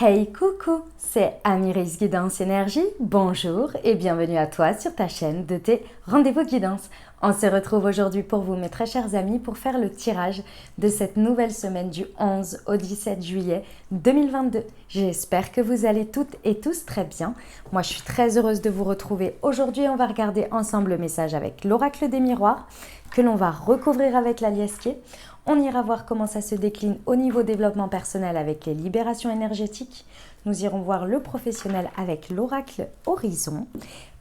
Hey coucou, c'est Amiris Guidance Énergie, bonjour et bienvenue à toi sur ta chaîne de tes rendez-vous guidance. On se retrouve aujourd'hui pour vous mes très chers amis pour faire le tirage de cette nouvelle semaine du 11 au 17 juillet 2022. J'espère que vous allez toutes et tous très bien. Moi je suis très heureuse de vous retrouver. Aujourd'hui on va regarder ensemble le message avec l'oracle des miroirs que l'on va recouvrir avec la liesquier. On ira voir comment ça se décline au niveau développement personnel avec les libérations énergétiques. Nous irons voir le professionnel avec l'oracle Horizon.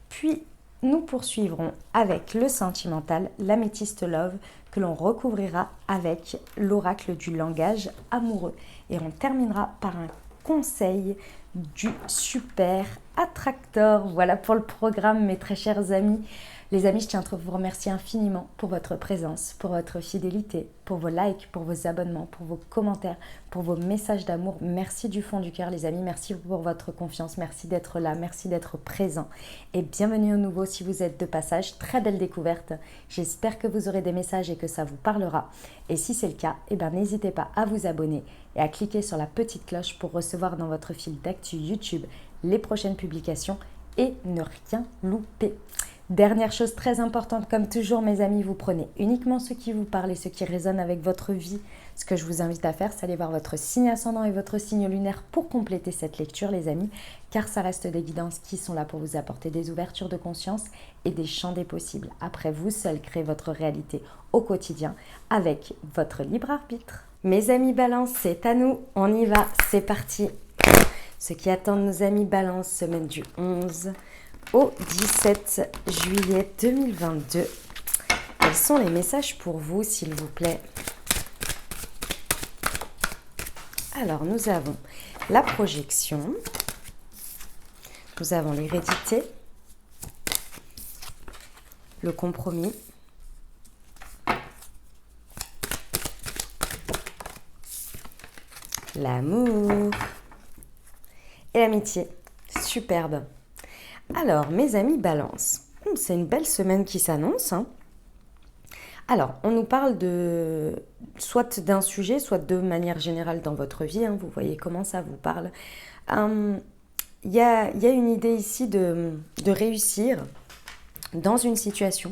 Puis, nous poursuivrons avec le sentimental, l'améthyste love, que l'on recouvrira avec l'oracle du langage amoureux. Et on terminera par un conseil du super attracteur. Voilà pour le programme, mes très chers amis. Les amis, je tiens à vous remercier infiniment pour votre présence, pour votre fidélité, pour vos likes, pour vos abonnements, pour vos commentaires, pour vos messages d'amour. Merci du fond du cœur, les amis. Merci pour votre confiance. Merci d'être là. Merci d'être présent. Et bienvenue au nouveau si vous êtes de passage. Très belle découverte. J'espère que vous aurez des messages et que ça vous parlera. Et si c'est le cas, n'hésitez pas à vous abonner et à cliquer sur la petite cloche pour recevoir dans votre fil d'actu YouTube les prochaines publications et ne rien louper. Dernière chose très importante, comme toujours mes amis, vous prenez uniquement ce qui vous parle et ce qui résonne avec votre vie. Ce que je vous invite à faire, c'est aller voir votre signe ascendant et votre signe lunaire pour compléter cette lecture les amis, car ça reste des guidances qui sont là pour vous apporter des ouvertures de conscience et des champs des possibles. Après, vous seul créez votre réalité au quotidien avec votre libre arbitre. Mes amis Balance, c'est à nous, on y va, c'est parti. Ce qui attend nos amis Balance, semaine du 11 au 17 juillet 2022. Quels sont les messages pour vous, s'il vous plaît? Alors, nous avons la projection, nous avons l'hérédité, le compromis, l'amour et l'amitié. Superbe. Alors, mes amis Balance, c'est une belle semaine qui s'annonce. Alors, on nous parle soit d'un sujet, soit de manière générale dans votre vie. Vous voyez comment ça vous parle. Il y a une idée ici de réussir dans une situation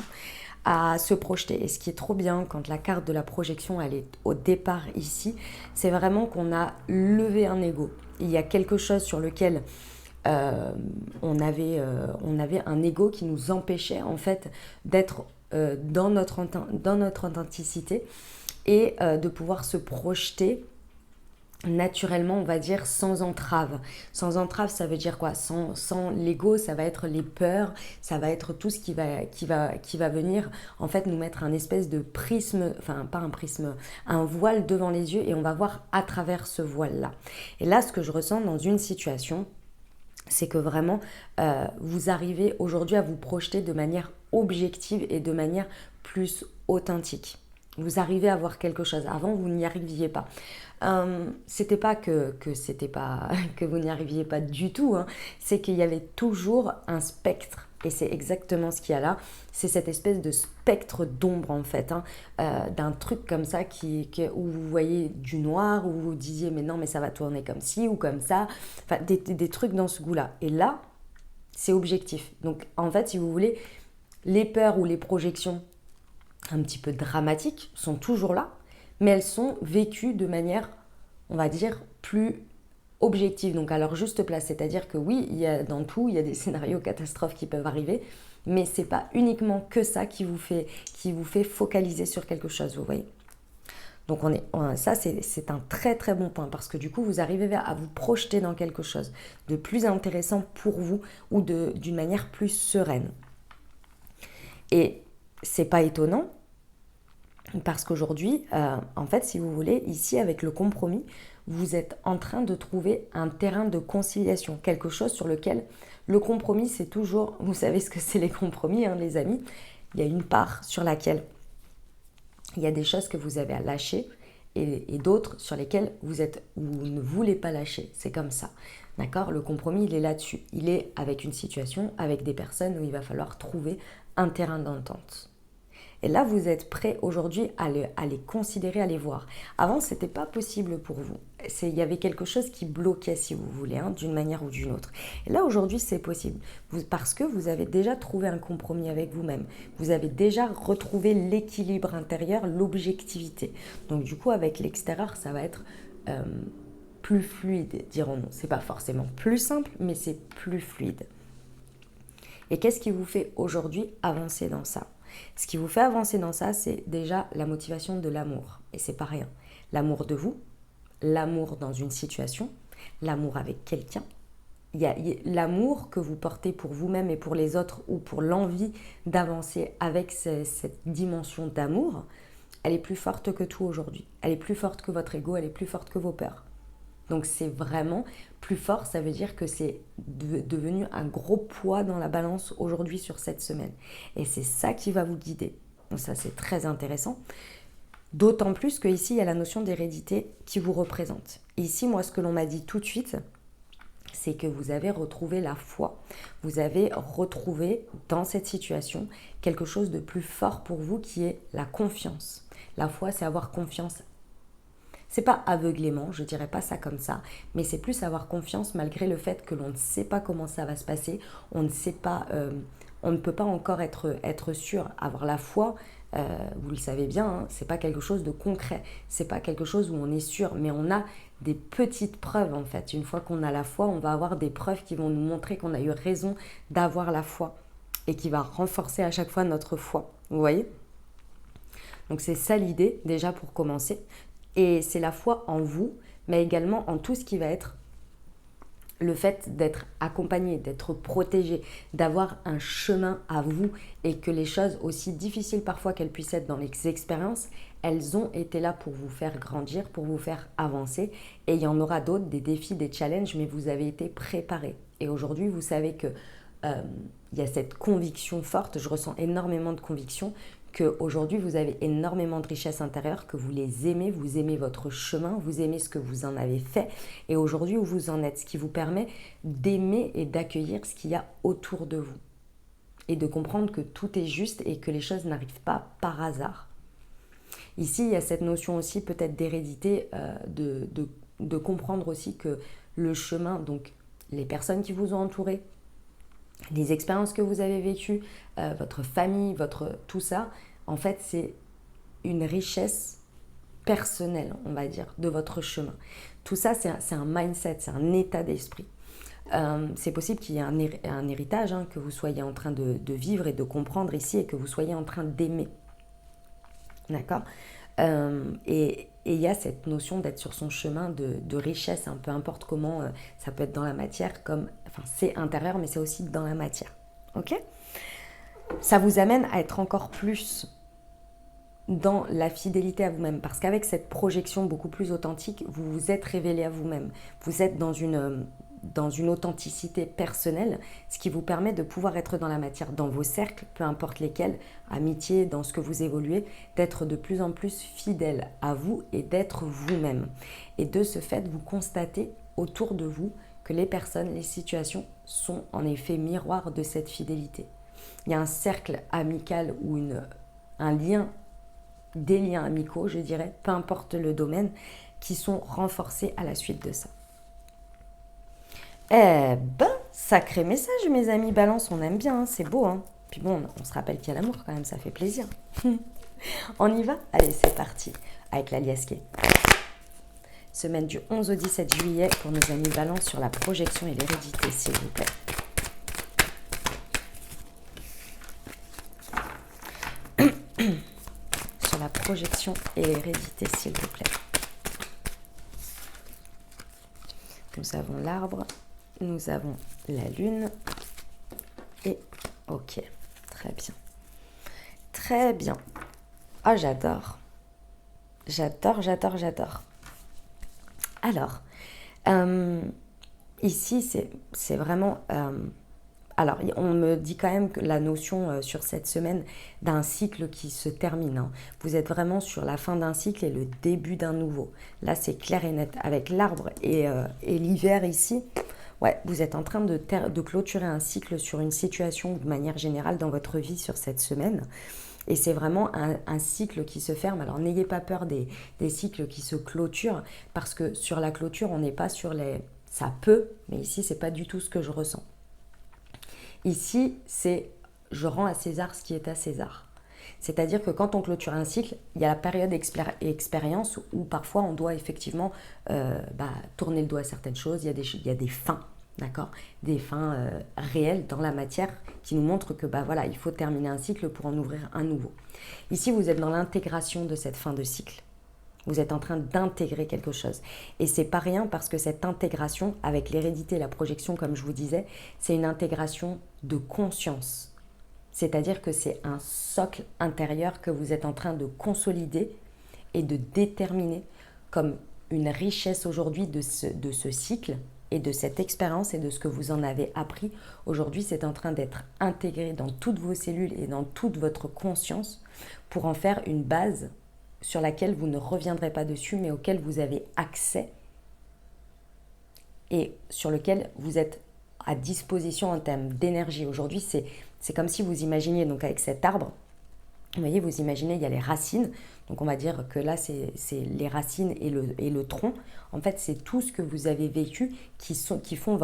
à se projeter. Et ce qui est trop bien quand la carte de la projection, elle est au départ ici, c'est vraiment qu'on a levé un ego. Il y a quelque chose sur lequel on avait un ego qui nous empêchait en fait d'être dans notre authenticité et de pouvoir se projeter naturellement, on va dire, sans entrave. Sans entrave, ça veut dire quoi? Sans l'ego, ça va être les peurs, ça va être tout ce qui va venir, en fait, nous mettre un espèce de prisme, enfin, pas un prisme, un voile devant les yeux et on va voir à travers ce voile-là. Et là, ce que je ressens dans une situation, c'est que vraiment, vous arrivez aujourd'hui à vous projeter de manière objective et de manière plus authentique. Vous arrivez à voir quelque chose. Avant, vous n'y arriviez pas. C'était pas que vous n'y arriviez pas du tout. C'est qu'il y avait toujours un spectre. Et c'est exactement ce qu'il y a là. C'est cette espèce de spectre d'ombre en fait, d'un truc comme ça où vous voyez du noir, où vous disiez mais non mais ça va tourner comme ci ou comme ça. Enfin des trucs dans ce goût-là. Et là, c'est objectif. Donc en fait, si vous voulez, les peurs ou les projections un petit peu dramatiques sont toujours là, mais elles sont vécues de manière, on va dire, plus objective, donc à leur juste place. C'est-à-dire que oui, dans tout, il y a des scénarios catastrophes qui peuvent arriver, mais c'est pas uniquement que ça qui vous fait focaliser sur quelque chose, vous voyez. Donc ça, c'est un très très bon point, parce que du coup, vous arrivez à vous projeter dans quelque chose de plus intéressant pour vous ou d'une manière plus sereine. Et c'est pas étonnant, parce qu'aujourd'hui, en fait, si vous voulez, ici, avec le compromis, vous êtes en train de trouver un terrain de conciliation, quelque chose sur lequel le compromis, c'est toujours, vous savez ce que c'est les compromis, les amis, il y a une part sur laquelle il y a des choses que vous avez à lâcher et d'autres sur lesquelles vous ne voulez pas lâcher, c'est comme ça, d'accord? Le compromis, il est là-dessus, il est avec une situation, avec des personnes où il va falloir trouver un terrain d'entente. Et là, vous êtes prêt aujourd'hui à les considérer, à les voir. Avant, ce n'était pas possible pour vous. il y avait quelque chose qui bloquait, si vous voulez, hein, d'une manière ou d'une autre. Et là, aujourd'hui, c'est possible. Parce que vous avez déjà trouvé un compromis avec vous-même. Vous avez déjà retrouvé l'équilibre intérieur, l'objectivité. Donc, du coup, avec l'extérieur, ça va être plus fluide, dirons-nous. C'est pas forcément plus simple, mais c'est plus fluide. Et qu'est-ce qui vous fait aujourd'hui avancer dans ça? Ce qui vous fait avancer dans ça, c'est déjà la motivation de l'amour. Et c'est pas rien. L'amour de vous, l'amour dans une situation, l'amour avec quelqu'un. Il y a l'amour que vous portez pour vous-même et pour les autres, ou pour l'envie d'avancer avec cette dimension d'amour, elle est plus forte que tout aujourd'hui. Elle est plus forte que votre ego, elle est plus forte que vos peurs. Donc c'est vraiment plus fort, ça veut dire que c'est devenu un gros poids dans la balance aujourd'hui sur cette semaine. Et c'est ça qui va vous guider. Donc ça, c'est très intéressant. D'autant plus qu'ici, il y a la notion d'hérédité qui vous représente. Et ici, moi, ce que l'on m'a dit tout de suite, c'est que vous avez retrouvé la foi. Vous avez retrouvé dans cette situation quelque chose de plus fort pour vous qui est la confiance. La foi, c'est avoir confiance. C'est pas aveuglément, je dirais pas ça comme ça, mais c'est plus avoir confiance malgré le fait que l'on ne sait pas comment ça va se passer, on ne sait pas, on ne peut pas encore être sûr. Avoir la foi, vous le savez bien, hein, c'est pas quelque chose de concret, c'est pas quelque chose où on est sûr, mais on a des petites preuves en fait. Une fois qu'on a la foi, on va avoir des preuves qui vont nous montrer qu'on a eu raison d'avoir la foi et qui va renforcer à chaque fois notre foi. Vous voyez ? Donc c'est ça l'idée déjà pour commencer. Et c'est la foi en vous, mais également en tout ce qui va être le fait d'être accompagné, d'être protégé, d'avoir un chemin à vous et que les choses, aussi difficiles parfois qu'elles puissent être dans les expériences, elles ont été là pour vous faire grandir, pour vous faire avancer. Et il y en aura d'autres, des défis, des challenges, mais vous avez été préparés. Et aujourd'hui, vous savez que il y a cette conviction forte, je ressens énormément de conviction, qu'aujourd'hui vous avez énormément de richesses intérieures, que vous les aimez, vous aimez votre chemin, vous aimez ce que vous en avez fait et aujourd'hui où vous en êtes, ce qui vous permet d'aimer et d'accueillir ce qu'il y a autour de vous et de comprendre que tout est juste et que les choses n'arrivent pas par hasard. Ici, il y a cette notion aussi peut-être d'hérédité, de comprendre aussi que le chemin, donc les personnes qui vous ont entouré, les expériences que vous avez vécues, votre famille, tout ça, en fait, c'est une richesse personnelle, on va dire, de votre chemin. Tout ça, c'est un mindset, c'est un état d'esprit. C'est possible qu'il y ait un héritage, hein, que vous soyez en train de vivre et de comprendre ici et que vous soyez en train d'aimer. D'accord ? Et il y a cette notion d'être sur son chemin de richesse, hein, peu importe comment, ça peut être dans la matière, c'est intérieur, mais c'est aussi dans la matière. Ok ? Ça vous amène à être encore plus dans la fidélité à vous-même, parce qu'avec cette projection beaucoup plus authentique, vous vous êtes révélé à vous-même. Vous êtes dans une authenticité personnelle, ce qui vous permet de pouvoir être dans la matière, dans vos cercles, peu importe lesquels, amitié, dans ce que vous évoluez, d'être de plus en plus fidèle à vous et d'être vous-même. Et de ce fait, vous constatez autour de vous que les personnes, les situations sont en effet miroirs de cette fidélité. Il y a un cercle amical ou un lien, des liens amicaux, je dirais, peu importe le domaine, qui sont renforcés à la suite de ça. Eh ben, sacré message, mes amis Balance, on aime bien, hein, c'est beau. Hein. Puis bon, on se rappelle qu'il y a l'amour quand même, ça fait plaisir. On y va ? Allez, c'est parti, avec la liasquée. Semaine du 11 au 17 juillet pour nos amis Balance sur la projection et l'hérédité, s'il vous plaît. Sur la projection et l'hérédité, s'il vous plaît. Nous avons l'arbre. Nous avons la lune et ok, très bien. Très bien. Ah, j'adore. J'adore. Alors, ici, c'est vraiment... alors, on me dit quand même que la notion sur cette semaine d'un cycle qui se termine. Hein. Vous êtes vraiment sur la fin d'un cycle et le début d'un nouveau. Là, c'est clair et net. Avec l'arbre et l'hiver ici... Ouais, vous êtes en train de clôturer un cycle sur une situation de manière générale dans votre vie sur cette semaine. Et c'est vraiment un cycle qui se ferme. Alors n'ayez pas peur des cycles qui se clôturent, parce que sur la clôture, on n'est pas sur les... Ça peut, mais ici, c'est pas du tout ce que je ressens. Ici, c'est je rends à César ce qui est à César. C'est-à-dire que quand on clôture un cycle, il y a la période expérience où parfois on doit effectivement tourner le doigt à certaines choses. Il y a des fins, d'accord, des fins réelles dans la matière qui nous montrent que voilà, il faut terminer un cycle pour en ouvrir un nouveau. Ici, vous êtes dans l'intégration de cette fin de cycle. Vous êtes en train d'intégrer quelque chose. Et c'est pas rien, parce que cette intégration, avec l'hérédité et la projection, comme je vous disais, c'est une intégration de conscience. C'est-à-dire que c'est un socle intérieur que vous êtes en train de consolider et de déterminer comme une richesse aujourd'hui de ce cycle et de cette expérience et de ce que vous en avez appris. Aujourd'hui, c'est en train d'être intégré dans toutes vos cellules et dans toute votre conscience pour en faire une base sur laquelle vous ne reviendrez pas dessus, mais auquel vous avez accès et sur lequel vous êtes à disposition en termes d'énergie. Aujourd'hui, c'est comme si vous imaginiez, donc avec cet arbre, vous voyez, vous imaginez, il y a les racines, donc on va dire que là, c'est les racines et le tronc. En fait, c'est tout ce que vous avez vécu qui font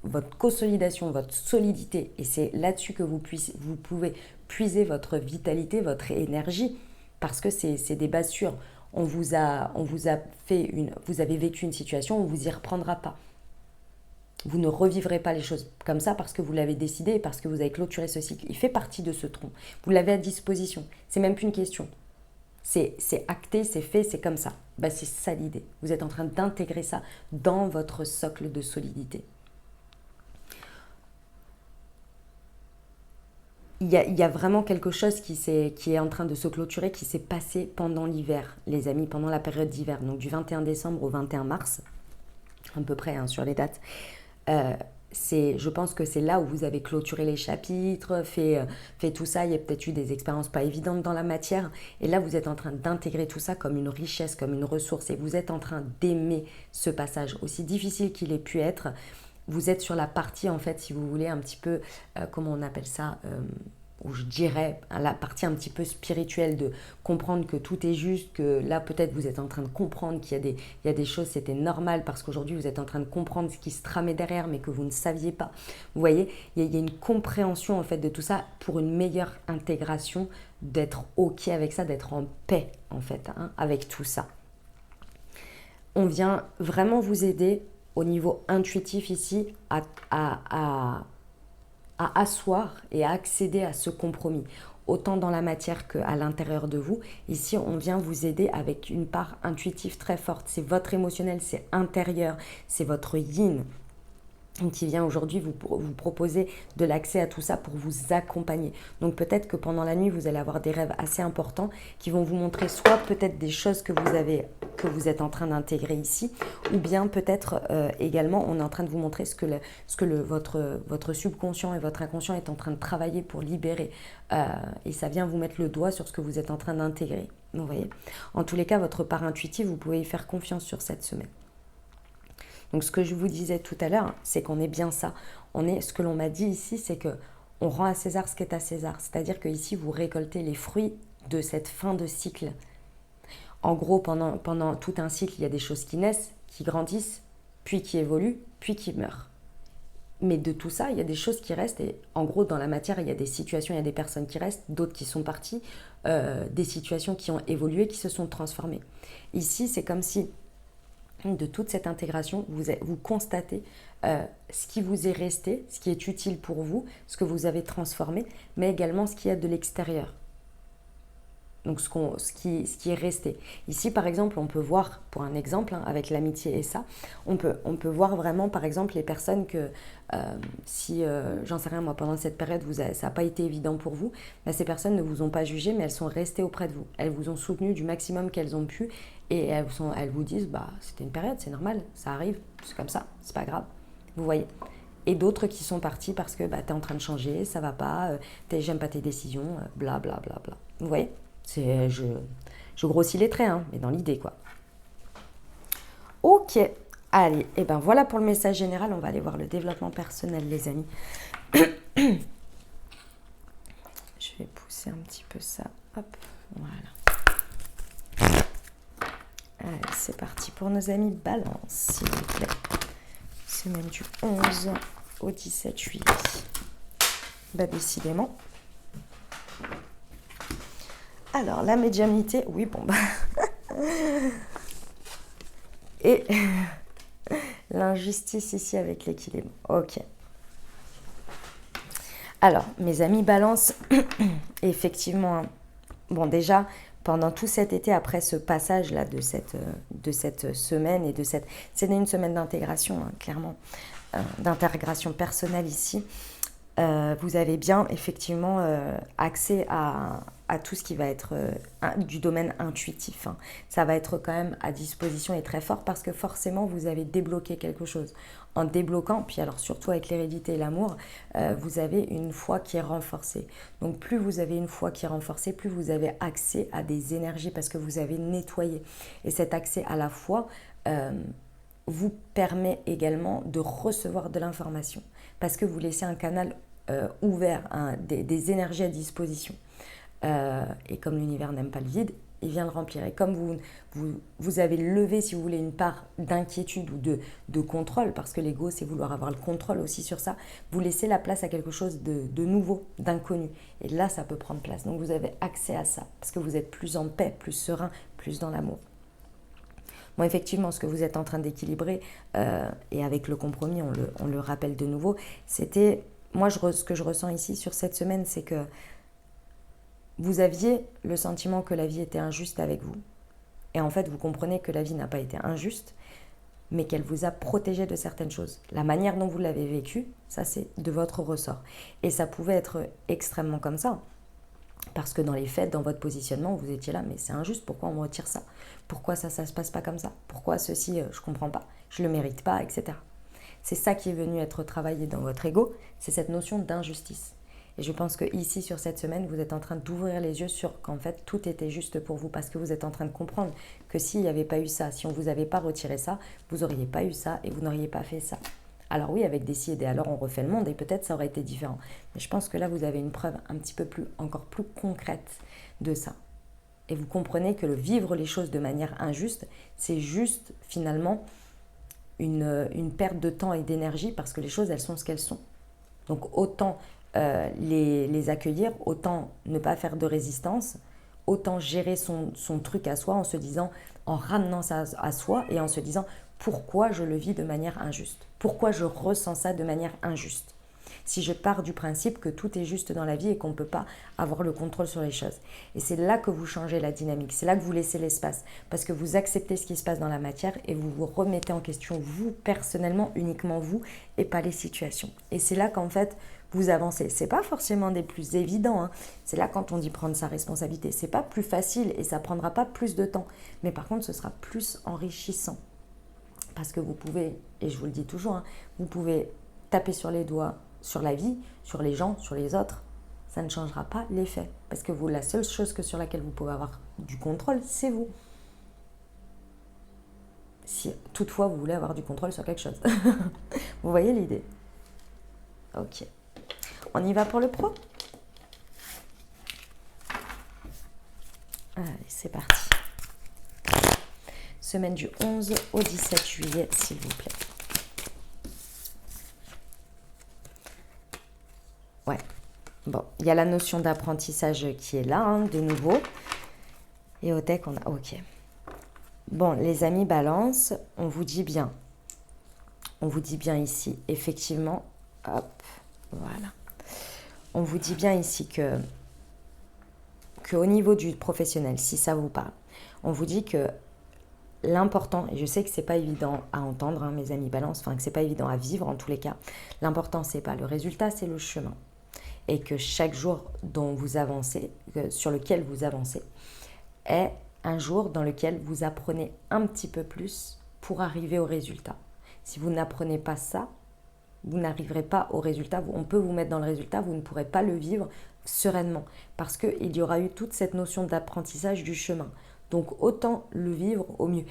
votre consolidation, votre solidité. Et c'est là-dessus que vous pouvez puiser votre vitalité, votre énergie, parce que c'est des bases sûres. Vous avez vécu une situation, on ne vous y reprendra pas. Vous ne revivrez pas les choses comme ça parce que vous l'avez décidé et parce que vous avez clôturé ce cycle. Il fait partie de ce tronc. Vous l'avez à disposition. C'est même plus une question. C'est acté, c'est fait, c'est comme ça. C'est ça l'idée. Vous êtes en train d'intégrer ça dans votre socle de solidité. Il y a vraiment quelque chose qui est en train de se clôturer, qui s'est passé pendant l'hiver, les amis, pendant la période d'hiver, donc du 21 décembre au 21 mars, à peu près sur les dates. Je pense que c'est là où vous avez clôturé les chapitres, fait tout ça. Il y a peut-être eu des expériences pas évidentes dans la matière. Et là, vous êtes en train d'intégrer tout ça comme une richesse, comme une ressource. Et vous êtes en train d'aimer ce passage, aussi difficile qu'il ait pu être. Vous êtes sur la partie, en fait, si vous voulez, un petit peu, comment on appelle ça, ou je dirais la partie un petit peu spirituelle, de comprendre que tout est juste, que là peut-être vous êtes en train de comprendre qu'il y a des choses, c'était normal, parce qu'aujourd'hui vous êtes en train de comprendre ce qui se tramait derrière, mais que vous ne saviez pas. Vous voyez, il y a une compréhension en fait de tout ça pour une meilleure intégration, d'être ok avec ça, d'être en paix en fait avec tout ça. On vient vraiment vous aider au niveau intuitif ici à asseoir et à accéder à ce compromis, autant dans la matière qu'à l'intérieur de vous. Ici, on vient vous aider avec une part intuitive très forte. C'est votre émotionnel, c'est intérieur, c'est votre yin qui vient aujourd'hui vous proposer de l'accès à tout ça pour vous accompagner. Donc peut-être que pendant la nuit, vous allez avoir des rêves assez importants qui vont vous montrer soit peut-être des choses que vous êtes en train d'intégrer ici, ou bien peut-être également on est en train de vous montrer ce que votre subconscient et votre inconscient est en train de travailler pour libérer. Et ça vient vous mettre le doigt sur ce que vous êtes en train d'intégrer. Vous voyez ? En tous les cas, votre part intuitive, vous pouvez y faire confiance sur cette semaine. Donc ce que je vous disais tout à l'heure, c'est qu'on est bien ça. Ce que l'on m'a dit ici, c'est que on rend à César ce qui est à César. C'est-à-dire que ici, vous récoltez les fruits de cette fin de cycle. En gros, pendant tout un cycle, il y a des choses qui naissent, qui grandissent, puis qui évoluent, puis qui meurent. Mais de tout ça, il y a des choses qui restent. Et en gros, dans la matière, il y a des situations, il y a des personnes qui restent, d'autres qui sont parties, des situations qui ont évolué, qui se sont transformées. Ici, c'est comme si de toute cette intégration, vous constatez ce qui vous est resté, ce qui est utile pour vous, ce que vous avez transformé, mais également ce qu'il y a de l'extérieur. Donc ce qui est resté. Ici, par exemple, on peut voir, pour un exemple, avec l'amitié et ça, on peut voir vraiment, par exemple, les personnes que, j'en sais rien, moi, pendant cette période, ça n'a pas été évident pour vous, ces personnes ne vous ont pas jugé, mais elles sont restées auprès de vous. Elles vous ont soutenu du maximum qu'elles ont pu, et elles vous disent, c'était une période, c'est normal, ça arrive, c'est comme ça, c'est pas grave. Vous voyez ? Et d'autres qui sont partis parce que t'es en train de changer, ça va pas, j'aime pas tes décisions, bla bla bla bla. Vous voyez ? Je grossis les traits, mais dans l'idée, quoi. Ok, allez, et ben voilà pour le message général. On va aller voir le développement personnel, les amis. Je Je vais pousser un petit peu ça. Hop, voilà. Allez, c'est parti pour nos amis Balance, s'il vous plaît. Semaine du 11 au 17 juillet. Bah, décidément. Alors, la médiumnité, oui, bon, bah. Et l'injustice ici avec l'équilibre. Ok. Alors, mes amis Balance, effectivement, bon, déjà, pendant tout cet été, après ce passage-là de cette semaine et de cette... C'est une semaine d'intégration, hein, clairement, d'intégration personnelle ici. Vous avez bien, effectivement, accès à tout ce qui va être du domaine intuitif. Hein. Ça va être quand même à disposition et très fort parce que forcément, vous avez débloqué quelque chose. En débloquant, puis alors surtout avec l'hérédité et l'amour, vous avez une foi qui est renforcée. Donc plus vous avez une foi qui est renforcée, plus vous avez accès à des énergies parce que vous avez nettoyé. Et cet accès à la foi vous permet également de recevoir de l'information parce que vous laissez un canal ouvert, hein, des énergies à disposition. Et comme l'univers n'aime pas le vide, il vient le remplir. Et comme vous avez levé, si vous voulez, une part d'inquiétude ou de contrôle, parce que l'ego, c'est vouloir avoir le contrôle aussi sur ça, vous laissez la place à quelque chose de nouveau, d'inconnu. Et là, ça peut prendre place. Donc, vous avez accès à ça, parce que vous êtes plus en paix, plus serein, plus dans l'amour. Bon, effectivement, ce que vous êtes en train d'équilibrer, et avec le compromis, on le rappelle de nouveau, c'était... Moi, ce que je ressens ici sur cette semaine, c'est que vous aviez le sentiment que la vie était injuste avec vous. Et en fait, vous comprenez que la vie n'a pas été injuste, mais qu'elle vous a protégé de certaines choses. La manière dont vous l'avez vécu, ça c'est de votre ressort. Et ça pouvait être extrêmement comme ça. Parce que dans les faits, dans votre positionnement, vous étiez là, mais c'est injuste, pourquoi on me retire ça? Pourquoi ça se passe pas comme ça? Pourquoi ceci, je comprends pas, je le mérite pas, etc. C'est ça qui est venu être travaillé dans votre ego, c'est cette notion d'injustice. Et je pense que ici, sur cette semaine, vous êtes en train d'ouvrir les yeux sur qu'en fait, tout était juste pour vous parce que vous êtes en train de comprendre que s'il n'y avait pas eu ça, si on ne vous avait pas retiré ça, vous n'auriez pas eu ça et vous n'auriez pas fait ça. Alors oui, avec des si et des alors, on refait le monde et peut-être ça aurait été différent. Mais je pense que là, vous avez une preuve un petit peu encore plus concrète de ça. Et vous comprenez que le vivre les choses de manière injuste, c'est juste finalement une perte de temps et d'énergie parce que les choses, elles sont ce qu'elles sont. Donc autant les accueillir, autant ne pas faire de résistance, autant gérer son truc à soi en se disant, en ramenant ça à soi et en se disant pourquoi je le vis de manière injuste, pourquoi je ressens ça de manière injuste. Si je pars du principe que tout est juste dans la vie et qu'on ne peut pas avoir le contrôle sur les choses. Et c'est là que vous changez la dynamique, c'est là que vous laissez l'espace, parce que vous acceptez ce qui se passe dans la matière et vous vous remettez en question vous, personnellement, uniquement vous, et pas les situations. Et c'est là qu'en fait, vous avancez. C'est pas forcément des plus évidents, hein. C'est là quand on dit prendre sa responsabilité. C'est pas plus facile et ça prendra pas plus de temps. Mais par contre, ce sera plus enrichissant. Parce que vous pouvez, et je vous le dis toujours, hein, vous pouvez taper sur les doigts sur la vie, sur les gens, sur les autres, ça ne changera pas l'effet. Parce que vous, la seule chose sur laquelle vous pouvez avoir du contrôle, c'est vous. Si toutefois vous voulez avoir du contrôle sur quelque chose. Vous voyez l'idée? Ok. On y va pour le pro? Allez, c'est parti. Semaine du 11 au 17 juillet, s'il vous plaît. Ouais, bon, il y a la notion d'apprentissage qui est là, hein, de nouveau. Et au deck, on a... Ok. Bon, les amis Balance, on vous dit bien. On vous dit bien ici, effectivement. Hop, voilà. On vous dit bien ici que au niveau du professionnel, si ça vous parle, on vous dit que l'important, et je sais que c'est pas évident à entendre, hein, mes amis Balance, enfin que c'est pas évident à vivre en tous les cas, l'important c'est pas le résultat, c'est le chemin. Et que chaque jour dont vous avancez, sur lequel vous avancez, est un jour dans lequel vous apprenez un petit peu plus pour arriver au résultat. Si vous n'apprenez pas ça, vous n'arriverez pas au résultat. On peut vous mettre dans le résultat, vous ne pourrez pas le vivre sereinement parce qu'il y aura eu toute cette notion d'apprentissage du chemin. Donc autant le vivre au mieux.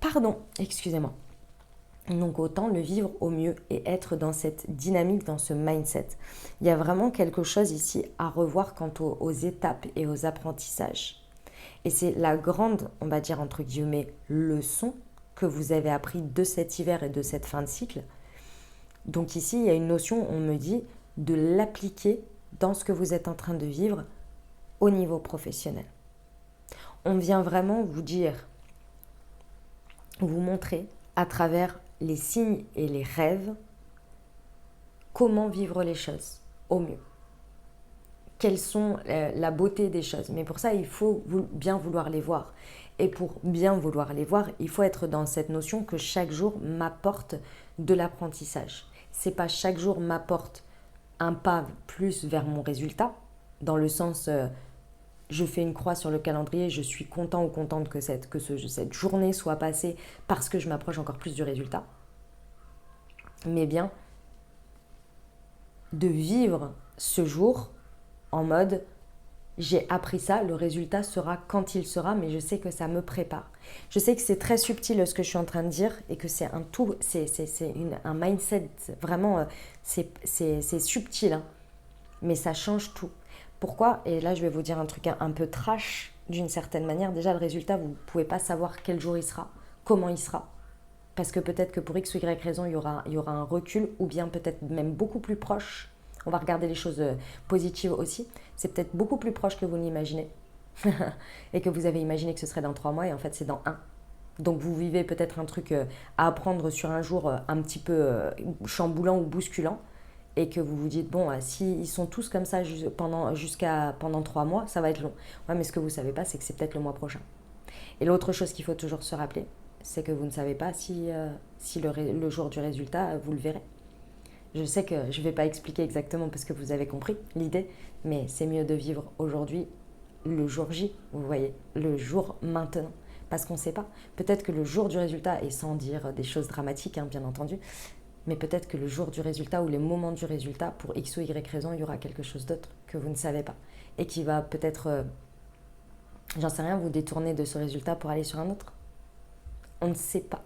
Pardon, excusez-moi. Donc autant le vivre au mieux et être dans cette dynamique, dans ce mindset. Il y a vraiment quelque chose ici à revoir quant aux étapes et aux apprentissages. Et c'est la grande, on va dire entre guillemets, leçon que vous avez appris de cet hiver et de cette fin de cycle. Donc ici, il y a une notion, on me dit, de l'appliquer dans ce que vous êtes en train de vivre au niveau professionnel. On vient vraiment vous dire, vous montrer à travers les signes et les rêves comment vivre les choses au mieux. Quelles sont la beauté des choses. Mais pour ça, il faut bien vouloir les voir. Et pour bien vouloir les voir, il faut être dans cette notion que chaque jour m'apporte de l'apprentissage. C'est pas chaque jour m'apporte un pas plus vers mon résultat, dans le sens je fais une croix sur le calendrier, je suis content ou contente que cette journée soit passée parce que je m'approche encore plus du résultat. Mais bien de vivre ce jour en mode j'ai appris ça, le résultat sera quand il sera, mais je sais que ça me prépare. Je sais que c'est très subtil ce que je suis en train de dire et que c'est un tout, c'est un mindset, vraiment, c'est subtil, hein, mais ça change tout. Pourquoi? Et là, je vais vous dire un truc un peu trash d'une certaine manière. Déjà, le résultat, vous ne pouvez pas savoir quel jour il sera, comment il sera. Parce que peut-être que pour X ou Y raison, il y aura un recul, ou bien peut-être même beaucoup plus proche. On va regarder les choses positives aussi. C'est peut-être beaucoup plus proche que vous l'imaginez. Et que vous avez imaginé que ce serait dans 3 mois, et en fait, c'est dans 1. Donc vous vivez peut-être un truc à apprendre sur un jour un petit peu chamboulant ou bousculant, et que vous vous dites, bon, s'ils sont tous comme ça pendant 3 mois, ça va être long. Ouais, mais ce que vous ne savez pas, c'est que c'est peut-être le mois prochain. Et l'autre chose qu'il faut toujours se rappeler, c'est que vous ne savez pas si le jour du résultat, vous le verrez. Je sais que je ne vais pas expliquer exactement parce que vous avez compris l'idée, mais c'est mieux de vivre aujourd'hui le jour J, vous voyez, le jour maintenant. Parce qu'on ne sait pas. Peut-être que le jour du résultat, et sans dire des choses dramatiques, hein, bien entendu, mais peut-être que le jour du résultat ou les moments du résultat, pour X ou Y raison, il y aura quelque chose d'autre que vous ne savez pas. Et qui va peut-être, j'en sais rien, vous détourner de ce résultat pour aller sur un autre. On ne sait pas.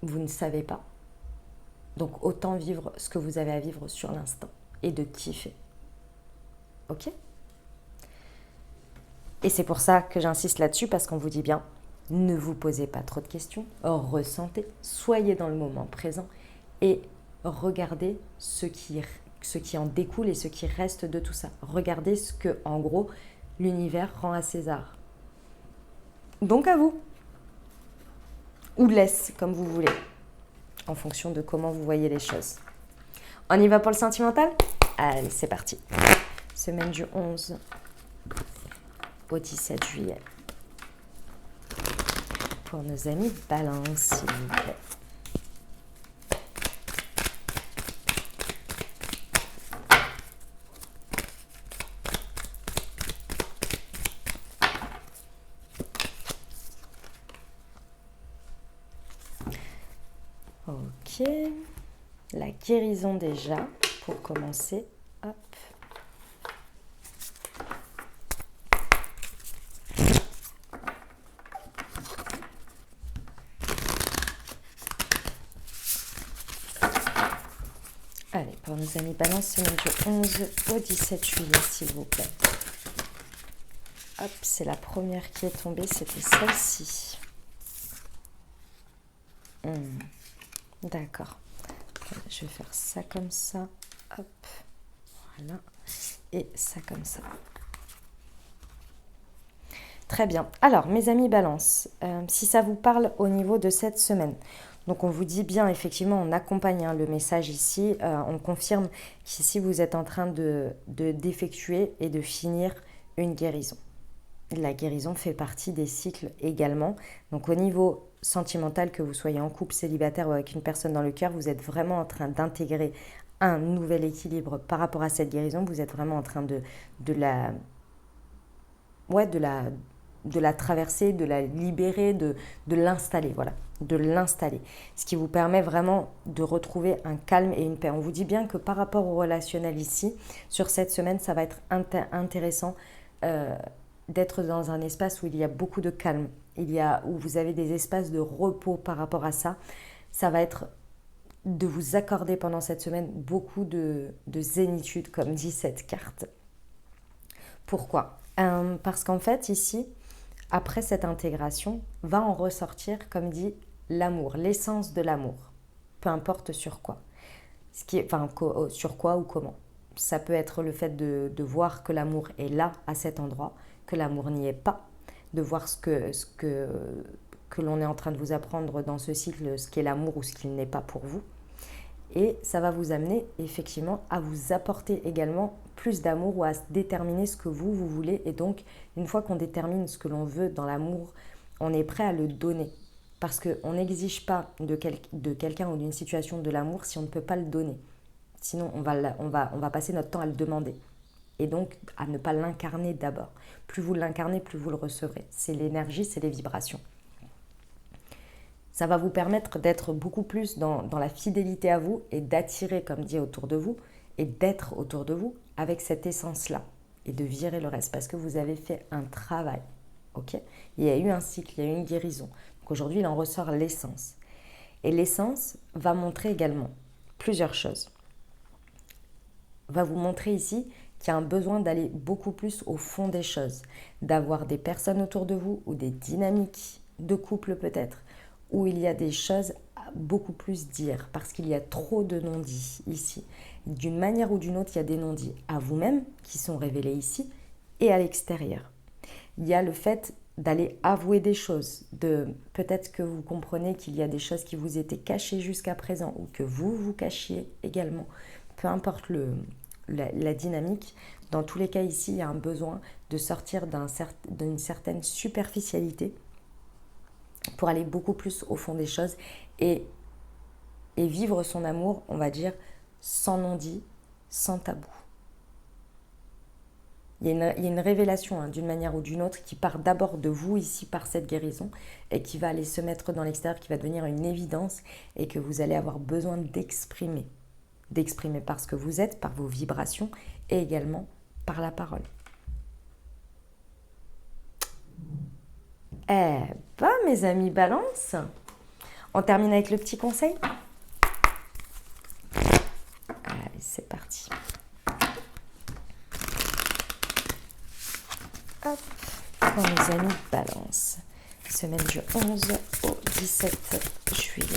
Vous ne savez pas. Donc autant vivre ce que vous avez à vivre sur l'instant et de kiffer. Ok? Et c'est pour ça que j'insiste là-dessus, parce qu'on vous dit bien, ne vous posez pas trop de questions, ressentez, soyez dans le moment présent et regardez ce qui en découle et ce qui reste de tout ça. Regardez ce que, en gros, l'univers rend à César. Donc à vous. Ou laisse, comme vous voulez, en fonction de comment vous voyez les choses. On y va pour le sentimental? Allez, c'est parti. Semaine du 11 au 17 juillet. Pour nos amis Balance, s'il vous plaît. Ok. La guérison déjà, pour commencer. Hop. Allez, pour nos amis Balance, semaine du 11 au 17 juillet, s'il vous plaît. Hop, c'est la première qui est tombée, c'était celle-ci. D'accord. Je vais faire ça comme ça. Hop. Voilà. Et ça comme ça. Très bien. Alors, mes amis Balance, si ça vous parle au niveau de cette semaine, donc on vous dit bien, effectivement, on accompagne le message ici, on confirme qu'ici vous êtes en train d'effectuer et de finir une guérison. La guérison fait partie des cycles également. Donc au niveau sentimental, que vous soyez en couple, célibataire ou avec une personne dans le cœur, vous êtes vraiment en train d'intégrer un nouvel équilibre par rapport à cette guérison. Vous êtes vraiment en train de la traverser, de la libérer, de l'installer, voilà, de l'installer. Ce qui vous permet vraiment de retrouver un calme et une paix. On vous dit bien que par rapport au relationnel ici, sur cette semaine, ça va être intéressant d'être dans un espace où il y a beaucoup de calme, où vous avez des espaces de repos par rapport à ça, Ça va être de vous accorder pendant cette semaine beaucoup de zénitude, comme dit cette carte. Pourquoi ? Parce qu'en fait, ici, après cette intégration, va en ressortir, comme dit, l'amour, l'essence de l'amour. Peu importe sur quoi. Sur quoi ou comment. Ça peut être le fait de voir que l'amour est là, à cet endroit, que l'amour n'y est pas, de voir ce que l'on est en train de vous apprendre dans ce cycle, ce qu'est l'amour ou ce qu'il n'est pas pour vous. Et ça va vous amener effectivement à vous apporter également plus d'amour ou à déterminer ce que vous voulez. Et donc, une fois qu'on détermine ce que l'on veut dans l'amour, on est prêt à le donner. Parce qu'on n'exige pas de quelqu'un ou d'une situation de l'amour si on ne peut pas le donner. Sinon, on va passer notre temps à le demander. Et donc, à ne pas l'incarner d'abord. Plus vous l'incarnez, plus vous le recevrez. C'est l'énergie, c'est les vibrations. Ça va vous permettre d'être beaucoup plus dans la fidélité à vous et d'attirer, comme dit, autour de vous et d'être autour de vous avec cette essence-là et de virer le reste parce que vous avez fait un travail. Okay ? Il y a eu un cycle, il y a eu une guérison. Donc aujourd'hui, il en ressort l'essence. Et l'essence va montrer également plusieurs choses. Va vous montrer ici qu'il y a un besoin d'aller beaucoup plus au fond des choses, d'avoir des personnes autour de vous ou des dynamiques de couple peut-être, où il y a des choses à beaucoup plus dire, parce qu'il y a trop de non-dits ici. D'une manière ou d'une autre, il y a des non-dits à vous-même qui sont révélés ici et à l'extérieur. Il y a le fait d'aller avouer des choses, peut-être que vous comprenez qu'il y a des choses qui vous étaient cachées jusqu'à présent ou que vous cachiez également. Peu importe la dynamique, dans tous les cas ici, il y a un besoin de sortir d'une certaine superficialité pour aller beaucoup plus au fond des choses et vivre son amour, on va dire, sans non-dit, sans tabou. Il y a une révélation d'une manière ou d'une autre qui part d'abord de vous ici par cette guérison et qui va aller se mettre dans l'extérieur, qui va devenir une évidence et que vous allez avoir besoin d'exprimer. D'exprimer par ce que vous êtes, par vos vibrations et également par la parole. Eh ben, mes amis Balance, on termine avec le petit conseil. Allez, c'est parti. Hop, pour mes amis Balance, semaine du 11 au 17 juillet.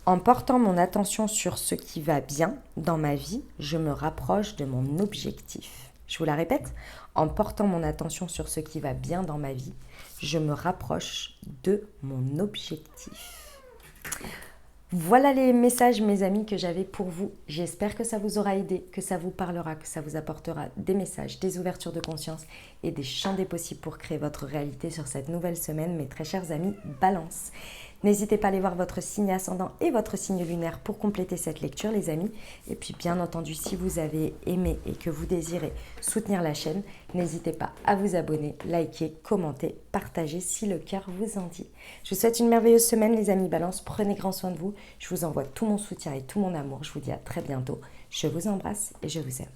En portant mon attention sur ce qui va bien dans ma vie, je me rapproche de mon objectif. Je vous la répète, en portant mon attention sur ce qui va bien dans ma vie, je me rapproche de mon objectif. Voilà les messages, mes amis, que j'avais pour vous. J'espère que ça vous aura aidé, que ça vous parlera, que ça vous apportera des messages, des ouvertures de conscience et des champs des possibles pour créer votre réalité sur cette nouvelle semaine, mes très chers amis Balance. N'hésitez pas à aller voir votre signe ascendant et votre signe lunaire pour compléter cette lecture, les amis. Et puis, bien entendu, si vous avez aimé et que vous désirez soutenir la chaîne, n'hésitez pas à vous abonner, liker, commenter, partager si le cœur vous en dit. Je vous souhaite une merveilleuse semaine, les amis Balance. Prenez grand soin de vous. Je vous envoie tout mon soutien et tout mon amour. Je vous dis à très bientôt. Je vous embrasse et je vous aime.